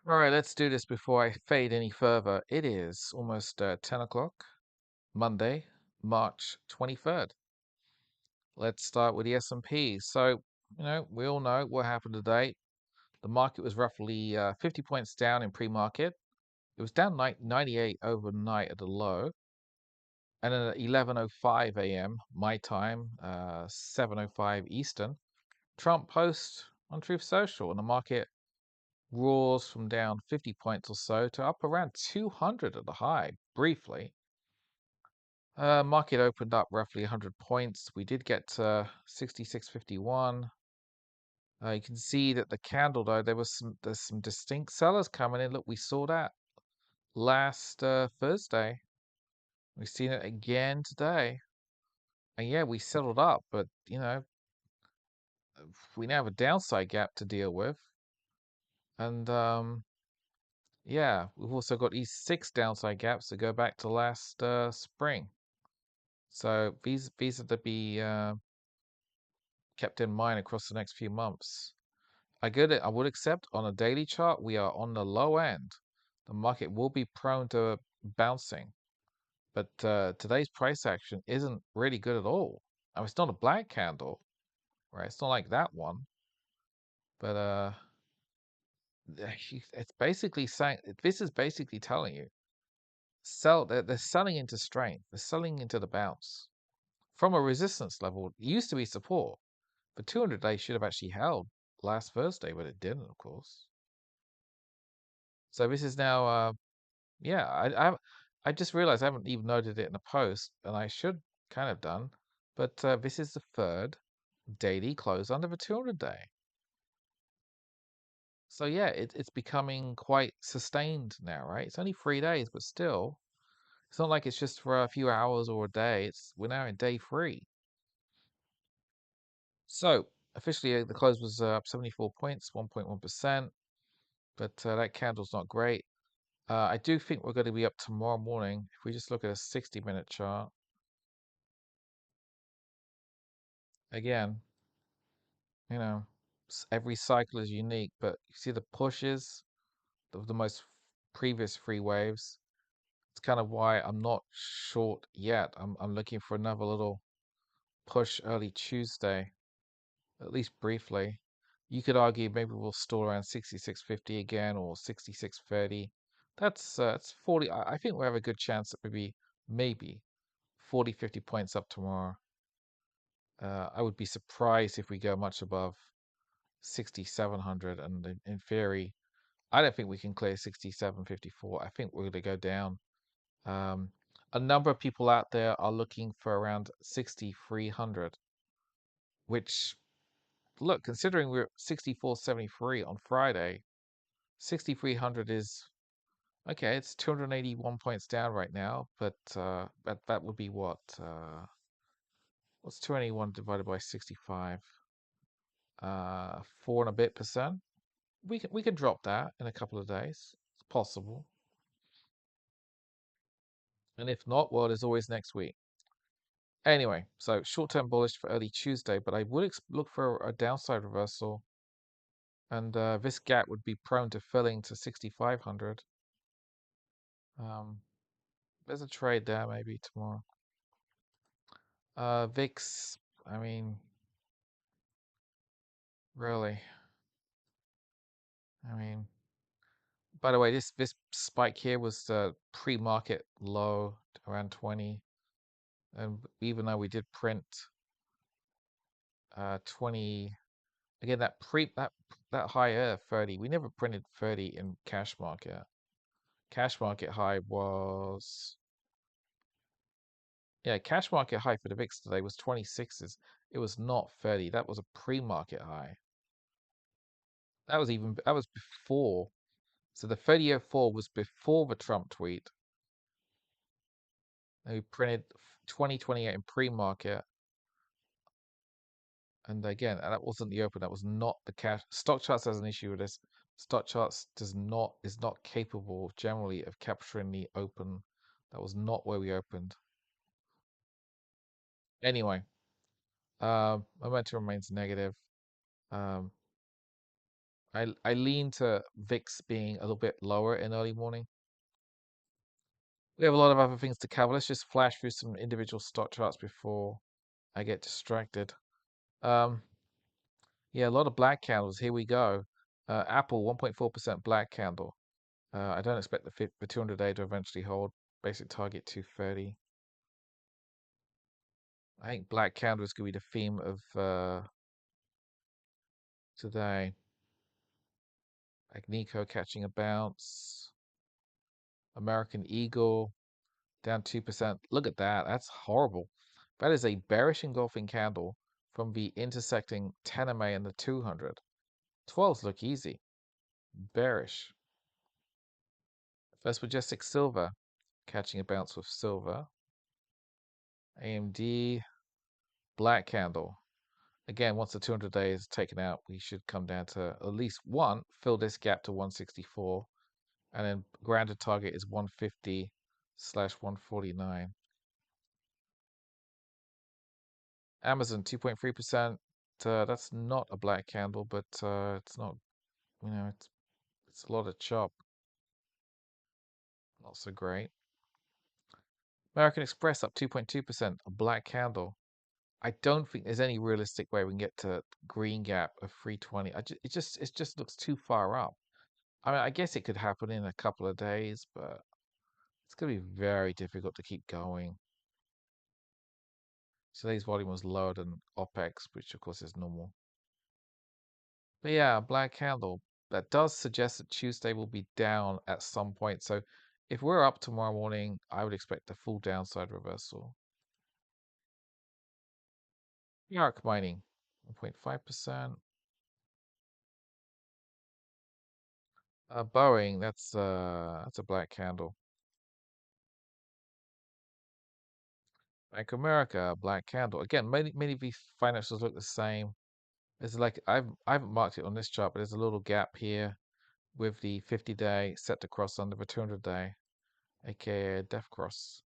All right, let's do this before I fade any further. It is almost 10 o'clock, Monday, March 23rd. Let's start with the S&P. So, we all know what happened today. The market was roughly 50 points down in pre-market. It was down 98 overnight at the low. And then at 11:05 a.m. my time, 7:05 Eastern, Trump posts on Truth Social, and the market roars from down 50 points or so to up around 200 at the high, briefly. Market opened up roughly 100 points. We did get to 66.51. You can see that the candle, though, there's some distinct sellers coming in. Look, we saw that last Thursday. We've seen it again today. And yeah, we settled up, but we now have a downside gap to deal with. And yeah, we've also got these 6 downside gaps that go back to last spring. So these are to be kept in mind across the next few months. I get it. I would accept on a daily chart, we are on the low end. The market will be prone to bouncing, but today's price action isn't really good at all. I mean, it's not a black candle, right? It's not like that one, but it's basically saying this is basically telling you sell. They're selling into strength. They're selling into the bounce from a resistance level. It used to be support. For 200 days should have actually held last Thursday, but it didn't, of course. So this is now, yeah, I just realized I haven't even noted it in the post, and I should kind of done. But this is the third daily close under the 200 day. So yeah, it's becoming quite sustained now, right? It's only 3 days, but still, it's not like it's just for a few hours or a day. We're now in day 3. So officially, the close was up 74 points, 1.1%, but that candle's not great. I do think we're going to be up tomorrow morning. If we just look at a 60-minute chart, again, you know, every cycle is unique, but you see the pushes of the most previous 3 waves. It's kind of why I'm not short yet. I'm looking for another little push early Tuesday, at least briefly. You could argue maybe we'll stall around 66.50 again or 66.30. That's 40. I think we have a good chance that maybe 40, 50 points up tomorrow. I would be surprised if we go much above 6,700. And in theory, I don't think we can clear 67.54. I think we're going to go down. A number of people out there are looking for around 6,300, which, look, considering we're at 64.73 on Friday, 6,300 is okay. It's 281 points down right now, but that would be what? What's 281 divided by 65? 4 and a bit percent. We can drop that in a couple of days. It's possible. And if not, well, there's always next week. Anyway, so short-term bullish for early Tuesday, but I would look for a downside reversal, and this gap would be prone to filling to 6,500. There's a trade there maybe tomorrow. VIX, I mean, really, I mean, by the way, this spike here was the pre-market low around 20, and even though we did print 20, again that higher 30, we never printed 30 in cash market. Cash market high was, yeah, cash market high for the VIX today was 26s. It was not 30. That was a pre-market high. That was before. So the 30-year fall was before the Trump tweet. And we printed 2028 in pre-market. And again, that wasn't the open. That was not the cash. Stock charts has an issue with this. Stock charts is not capable generally of capturing the open. That was not where we opened. Anyway, momentum remains negative. Um, I lean to VIX being a little bit lower in early morning. We have a lot of other things to cover. Let's just flash through some individual stock charts before I get distracted. Um, yeah, a lot of black candles. Here we go. Apple 1.4% black candle. I don't expect the 200-day to eventually hold. Basic target 230. I think black candle is going to be the theme of today. Agnico catching a bounce. American Eagle down 2%. Look at that. That's horrible. That is a bearish engulfing candle from the intersecting 10 MA and the 200. 12s look easy. Bearish. First Majestic Silver catching a bounce with silver. AMD black candle. Again, once the 200-day is taken out, we should come down to at least one, fill this gap to 164, and then grounded target is 150/149. Amazon 2.3%. That's not a black candle, but it's not, it's a lot of chop. Not so great. American Express up 2.2%, a black candle. I don't think there's any realistic way we can get to green gap of 320. It just looks too far up. I mean, I guess it could happen in a couple of days, but it's going to be very difficult to keep going. Today's volume was lower than OPEX, which of course is normal. But yeah, black candle. That does suggest that Tuesday will be down at some point. So if we're up tomorrow morning, I would expect a full downside reversal. Yark mining, 1.5%. Boeing, that's a black candle. Bank of America, black candle. Again, many of these financials look the same. There's like I haven't marked it on this chart, but there's a little gap here with the 50-day set to cross under the 200-day, aka death cross.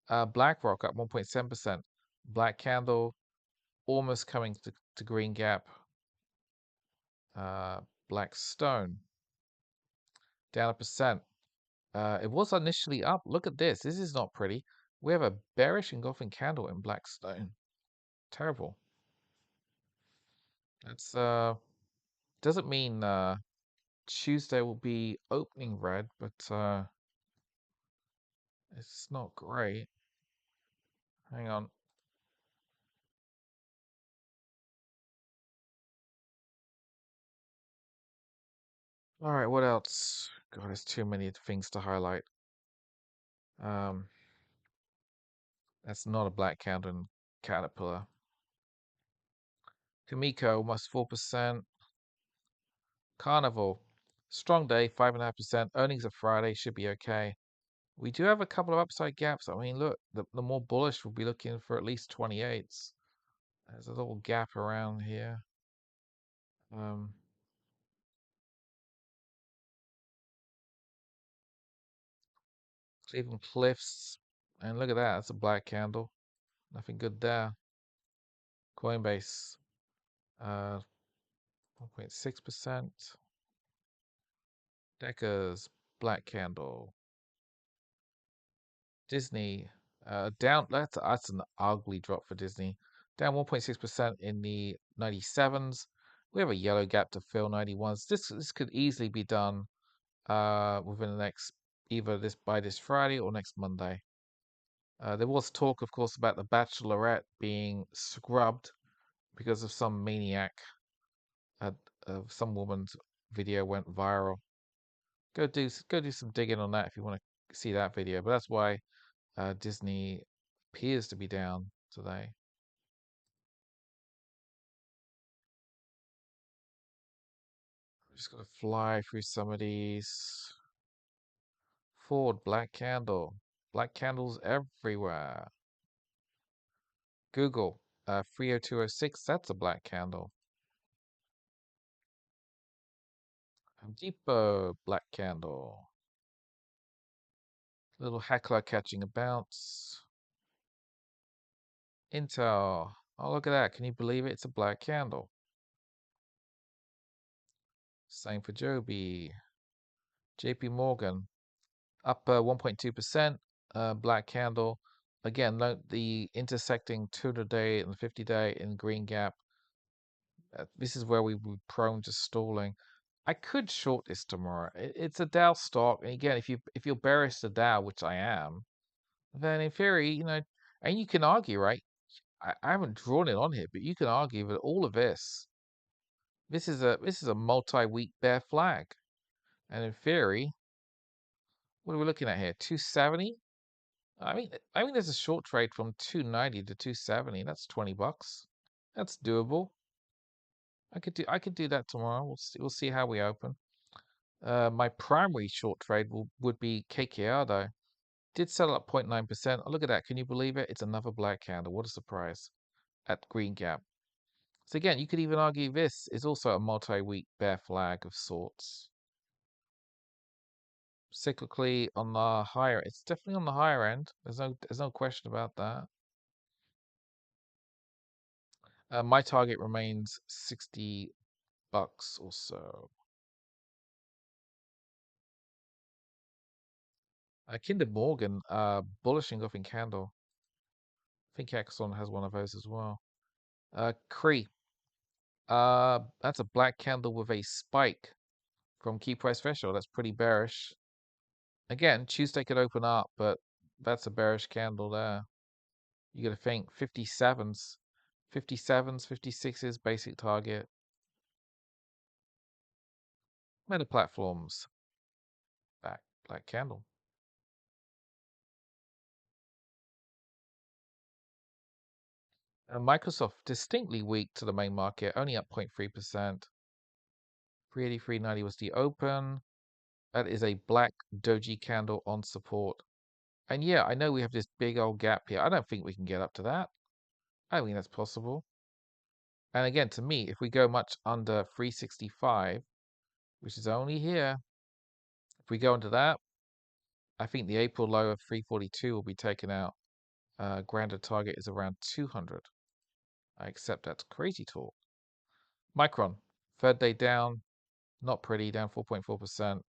BlackRock up 1.7%. Black candle, almost coming to green gap. Blackstone down 1%. It was initially up. Look at this. This is not pretty. We have a bearish engulfing candle in Blackstone. Terrible. That's doesn't mean Tuesday will be opening red, but it's not great. Hang on. All right, what else? God, there's too many things to highlight. Um, that's not a black candle in Caterpillar. Kamiko, almost 4%. Carnival, strong day, 5.5%. Earnings are Friday, should be okay. We do have a couple of upside gaps. I mean, look, the more bullish we'll be looking for at least 28s. There's a little gap around here. Cleveland Cliffs, and look at that. That's a black candle. Nothing good there. Coinbase, 1.6%. Deckers, black candle. Disney, down. That's an ugly drop for Disney. Down 1.6% in the 97s. We have a yellow gap to fill 91s. This could easily be done within the next either this Friday or next Monday. There was talk, of course, about the Bachelorette being scrubbed because of some maniac. Some woman's video went viral. Go do some digging on that if you want to see that video. But that's why Disney appears to be down today. I'm just gonna fly through some of these. Ford black candle, black candles everywhere. Google 30206. That's a black candle. Home Depot black candle. Little heckler catching a bounce. Intel. Oh, look at that. Can you believe it? It's a black candle. Same for Joby. JP Morgan up 1.2%. Black candle. Again, note the intersecting 200-day and 50-day in green gap. This is where we were prone to stalling. I could short this tomorrow. It's a Dow stock, and again, if you're bearish the Dow, which I am, then in theory, and you can argue, right? I haven't drawn it on here, but you can argue that all of this is a multi-week bear flag, and in theory, what are we looking at here? 270. I mean, there's a short trade from 290 to 270. That's $20. That's doable. I could do that tomorrow. We'll see how we open. My primary short trade would be KKR though. Did sell up 0.9%. Oh, look at that. Can you believe it? It's another black candle. What a surprise at green gap. So again, you could even argue this is also a multi-week bear flag of sorts. Cyclically on the higher, it's definitely on the higher end. There's no question about that. My target remains $60 or so. Kinder Morgan, bullish engulfing candle. I think Exxon has one of those as well. Cree, that's a black candle with a spike from key price threshold. That's pretty bearish. Again, Tuesday could open up, but that's a bearish candle there. You got to think 57s, 56s, basic target. Meta platforms, black candle. Microsoft distinctly weak to the main market, only up 0.3%. 383.90 was the open. That is a black doji candle on support. And yeah, I know we have this big old gap here. I don't think we can get up to that. I don't think that's possible. And again, to me, if we go much under 365, which is only here, if we go into that, I think the April low of 342 will be taken out. Grander target is around 200. I accept that's crazy talk. Micron, third day down, not pretty, down 4.4%.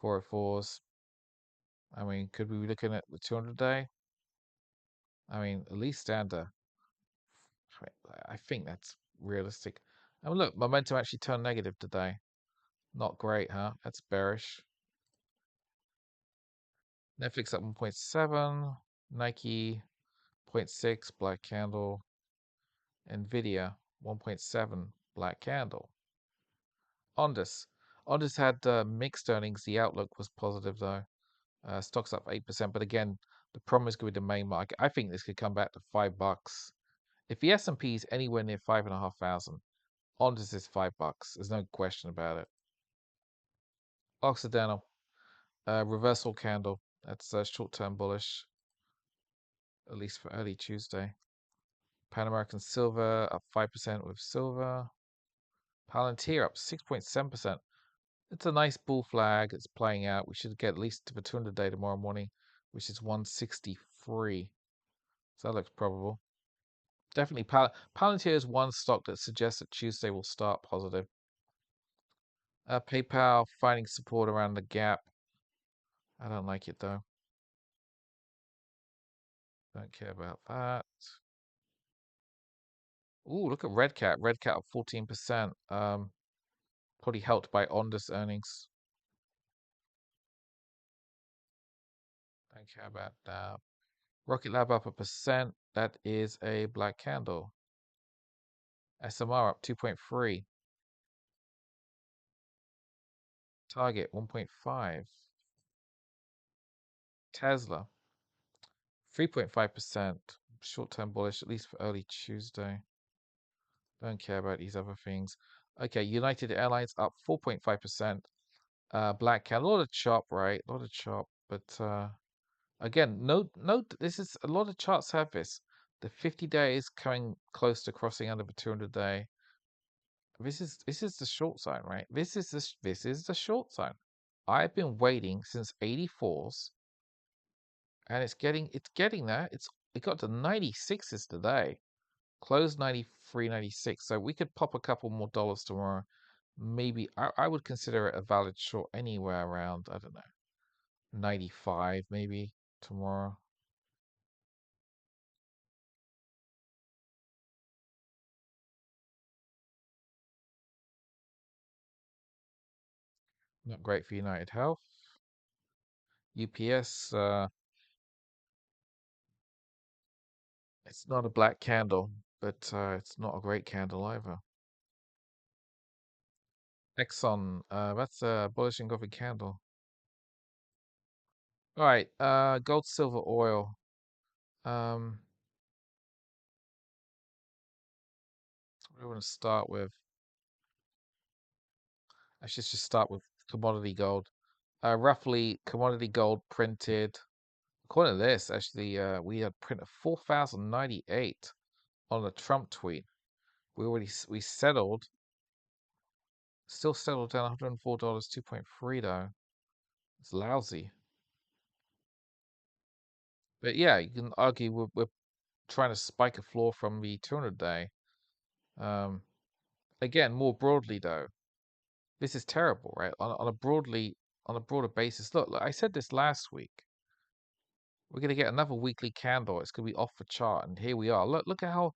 404s. I mean, could we be looking at the 200 day? I mean, at least standard. I think that's realistic. And look, momentum actually turned negative today. Not great, huh? That's bearish. Netflix up 1.7, Nike 0.6, black candle, Nvidia 1.7, black candle. Ondas. Ondas had mixed earnings. The outlook was positive though. Stocks up 8%, but again, the problem is going to be the main market. I think this could come back to $5. If the S&P is anywhere near 5,500, Ondas is $5. There's no question about it. Occidental, reversal candle. That's short-term bullish, at least for early Tuesday. Pan American Silver up 5% with silver. Palantir up 6.7%. It's a nice bull flag. It's playing out. We should get at least to the 200-day tomorrow morning, which is 163. So that looks probable. Definitely, Palantir is one stock that suggests that Tuesday will start positive. PayPal finding support around the gap. I don't like it though. Don't care about that. Ooh, look at Redcat. Redcat up 14%. Probably helped by Ondas earnings. Don't care about that. Rocket Lab up 1%. That is a black candle. SMR up 2.3. Target 1.5. Tesla 3.5%. Short-term bullish, at least for early Tuesday. Don't care about these other things. Okay, United Airlines up 4.5%. Black candle. A lot of chop, right? A lot of chop. But again, note this is a lot of charts have this. The 50 days coming close to crossing under the 200 day. This is the short sign, right? This is the short sign. I've been waiting since 84s, and it's getting there. It got to 96s today. Closed 93, 96. So we could pop a couple more dollars tomorrow. maybe I would consider it a valid short anywhere around, I don't know, 95 maybe tomorrow. Not great for United Health. UPS, it's not a black candle, but it's not a great candle either. Exxon, that's a bullish engulfing candle. All right, gold, silver, oil. Um, what do I want to start with? I should just start with commodity gold. Roughly, commodity gold printed. According to this, actually, we had printed 4,098 on a Trump tweet. We settled, still settled down $104, 2.3 though. It's lousy. But yeah, you can argue we're trying to spike a floor from the 200 day. Um, Again, more broadly though, this is terrible, right? On a broader basis. Look, I said this last week. We're gonna get another weekly candle. It's gonna be off the chart, and here we are. Look at how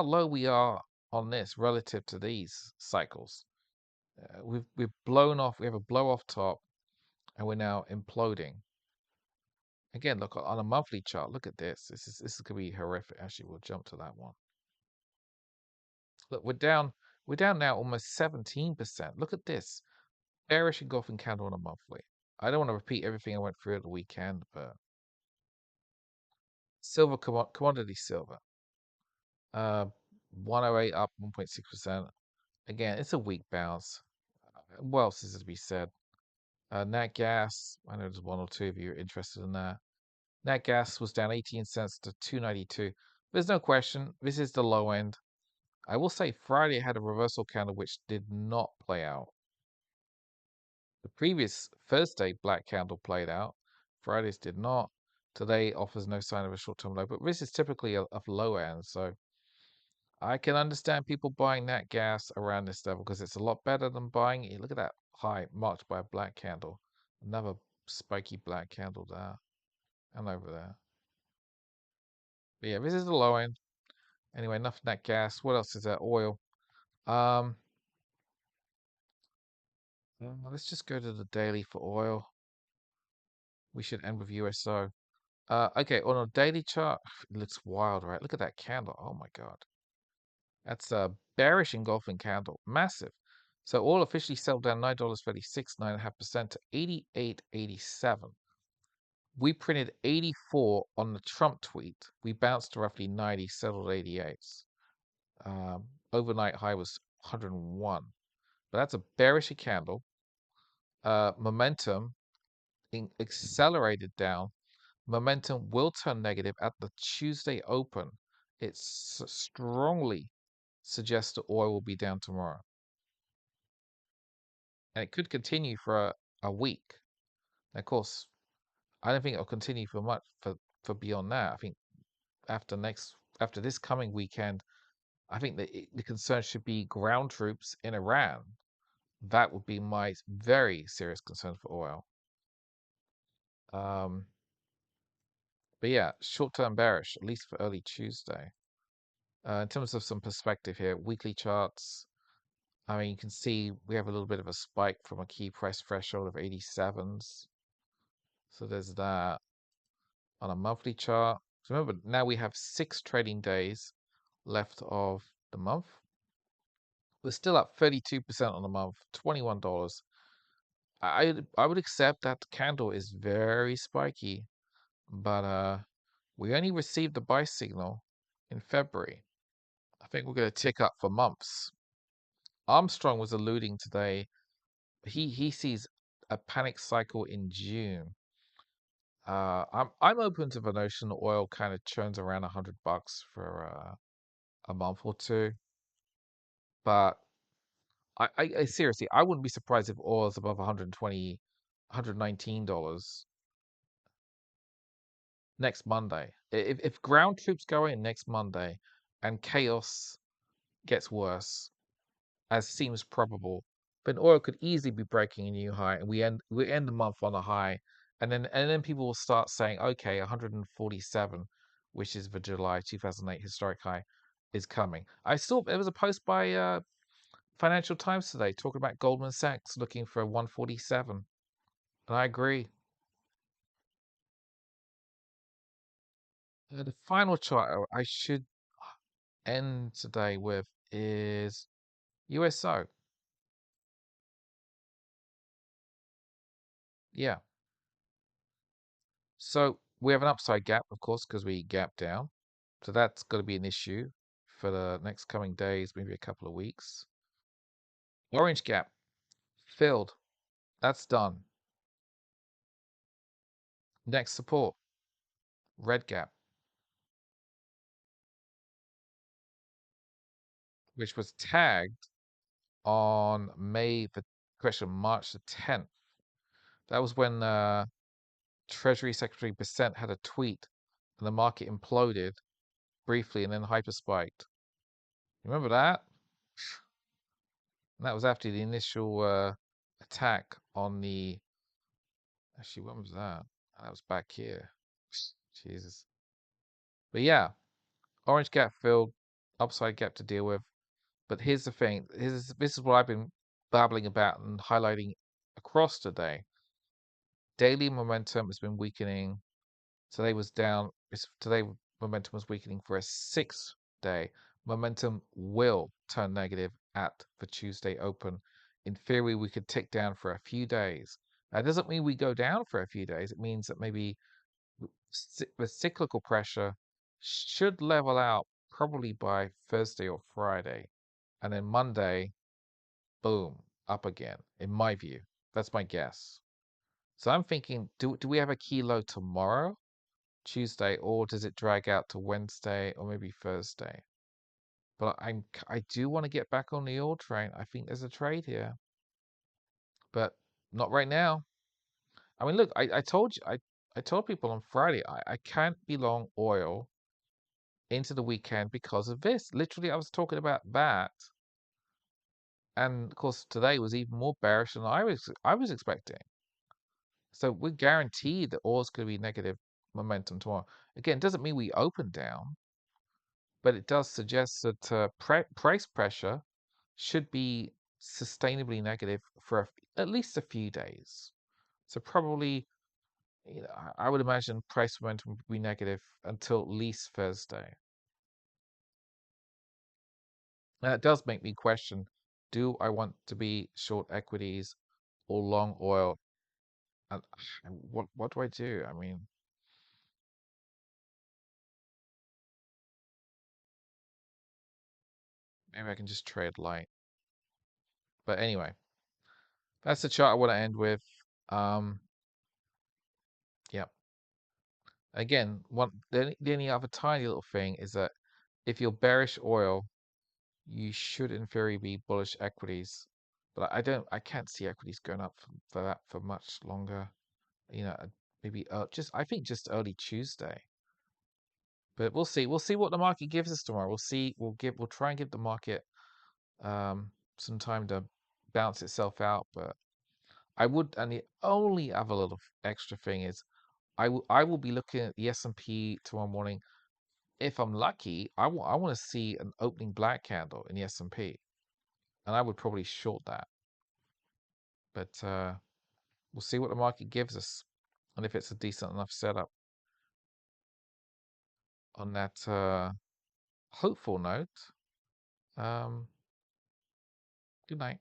low we are on this relative to these cycles. We've blown off. We have a blow off top, and we're now imploding. Again, look on a monthly chart. Look at this. This is gonna be horrific. Actually, we'll jump to that one. Look, we're down. We're down now almost 17%. Look at this bearish engulfing candle on a monthly. I don't want to repeat everything I went through at the weekend, but silver commodity silver, 108 up 1.6%. Again, it's a weak bounce. What else is to be said? Nat gas. I know there's one or two of you are interested in that. Nat gas was down 18 cents to 292. There's no question. This is the low end. I will say Friday had a reversal candle which did not play out. The previous Thursday black candle played out. Friday's did not. Today offers no sign of a short-term low, but this is typically a low end, so I can understand people buying that gas around this level because it's a lot better than buying it. Look at that high marked by a black candle. Another spiky black candle there and over there. But yeah, this is the low end. Anyway, enough of that gas. What else is there? Oil. Um, let's just go to the daily for oil. We should end with USO. Okay, on a daily chart, it looks wild, right? Look at that candle. Oh my God. That's a bearish engulfing candle. Massive. So oil officially settled down $9.36, 9.5% to 88.87. We printed 84 on the Trump tweet. We bounced to roughly 90, settled 88. Overnight high was 101. But that's a bearish candle. Momentum accelerated down. Momentum will turn negative at the Tuesday open. It strongly suggests that oil will be down tomorrow. And it could continue for a week. And of course, I don't think it'll continue for much for beyond that. I think after this coming weekend, I think that the concern should be ground troops in Iran. That would be my very serious concern for oil. Um, but yeah, short-term bearish, at least for early Tuesday. In terms of some perspective here, weekly charts. I mean, you can see we have a little bit of a spike from a key price threshold of 87s. So there's that. On a monthly chart. So remember, now we have 6 trading days left of the month. We're still up 32% on the month, $21. I would accept that the candle is very spiky, but we only received the buy signal in February. I think we're going to tick up for months. Armstrong was alluding today. He sees a panic cycle in June. I'm open to the notion that oil kind of churns around $100 for a month or two, but I seriously I wouldn't be surprised if oil's above 120, $119 next Monday. If ground troops go in next Monday and chaos gets worse, as seems probable, But oil could easily be breaking a new high, and we end the month on a high, and then people will start saying, okay, 147, which is the July 2008 historic high, is coming. I saw there was a post by Financial Times today talking about Goldman Sachs looking for 147, and I agree. The final chart I should end today with is USO. Yeah. So we have an upside gap, of course, because we gap down. So that's got to be an issue for the next coming days, maybe a couple of weeks. Orange gap filled. That's done. Next support, red gap, which was tagged on March the 10th. That was when Treasury Secretary Bissett had a tweet and the market imploded briefly and then hyper spiked. Remember that? And that was after the initial attack on the. Actually, when was that? That was back here. Jesus. But yeah, orange gap filled, upside gap to deal with. But here's the thing. This is what I've been babbling about and highlighting across today. Daily momentum has been weakening. Today was down. Today momentum was weakening for a 6-day. Momentum will turn negative at the Tuesday open. In theory, we could tick down for a few days. That doesn't mean we go down for a few days. It means that maybe the cyclical pressure should level out probably by Thursday or Friday. And then Monday, boom, up again, in my view. That's my guess. So I'm thinking, do we have a key low tomorrow? Tuesday, or does it drag out to Wednesday or maybe Thursday? But I do want to get back on the oil train. I think there's a trade here, but not right now. I mean, look, I told you, I told people on Friday I can't be long oil into the weekend because of this. Literally, I was talking about that, and of course today was even more bearish than I was expecting. So we're guaranteed that oil's going to be negative momentum tomorrow. Again, doesn't mean we open down, but it does suggest that price pressure should be sustainably negative for at least a few days. So probably, I would imagine price momentum would be negative until at least Thursday. Now it does make me question: do I want to be short equities or long oil? And what do I do? I mean, maybe I can just trade light. But anyway, that's the chart I want to end with. Um, yeah. Again, the only other tiny little thing is that if you're bearish oil, you should in theory be bullish equities. But I can't see equities going up for that for much longer. Maybe I think just early Tuesday. But we'll see. We'll see what the market gives us tomorrow. We'll see. We'll try and give the market some time to bounce itself out. But and the only other little extra thing is I will be looking at the S&P tomorrow morning. If I'm lucky, I want to see an opening black candle in the S&P, and I would probably short that. But we'll see what the market gives us, and if it's a decent enough setup. On that hopeful note, good night.